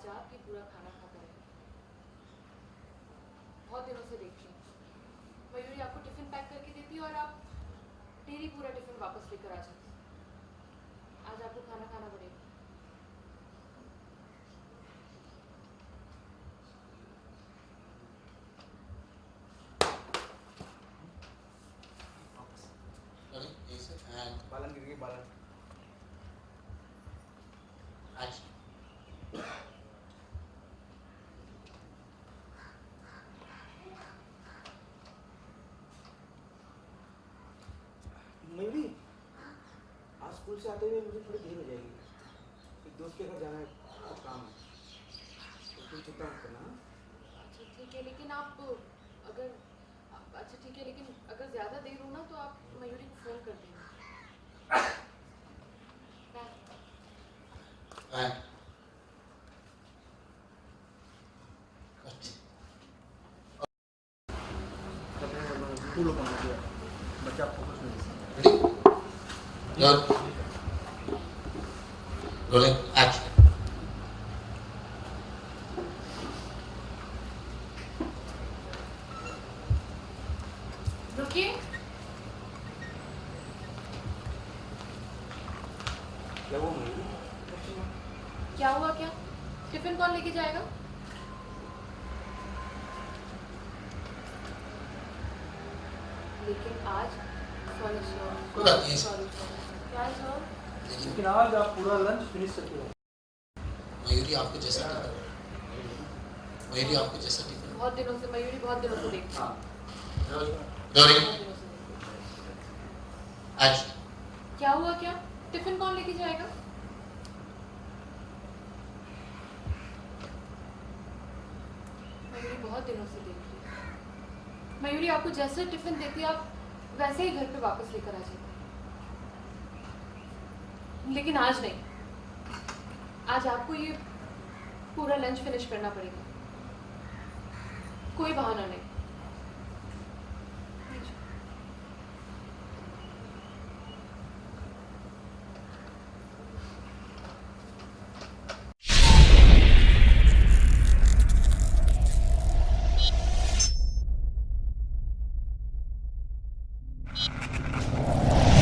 आज आप ही पूरा खाना खाकर रहे। बहुत दिनों से देखती हूँ मयूरी आपको टिफिन पैक करके देती और आप डेली पूरा टिफिन वापस लेकर आ जाते। आज आपको खाना खाना पड़ेगा। बालन गिर गई बालन। मयूरी, आज स्कूल से आते हुए मुझे थोड़ी देर हो जाएगी। एक दोस्त के घर जाना है, बहुत काम है, तो तुम चिंता मत करना। अच्छा ठीक है, लेकिन आप अगर अच्छा ठीक है, लेकिन अगर ज़्यादा देर हो ना तो आप मयूरी को फ़ोन कर देना। बच्चा फोकस नहीं। Rolling action. रुकिए। क्या वो मयूरी? क्या हुआ? क्या टिफिन कौन लेके जाएगा? लेकिन आज सॉरी सर, क्या है सर? लेकिन आज आप पूरा लंच फिनिश करके आओ। मयूरी आपको जैसा टिफिन बहुत दिनों से मयूरी बहुत दिनों से देखती हूँ। Rolling बहुत दिनों से देखती हूँ। action. क्या हुआ? क्या टिफिन कौन लेके जाएगा? मयूरी बहुत दिनों से देख रही है। मयूरी आपको जैसे टिफिन देती है आप वैसे ही घर पे वापस लेकर आ जाते, लेकिन आज नहीं। आज आपको ये पूरा लंच फिनिश करना पड़ेगा, कोई बहाना नहीं।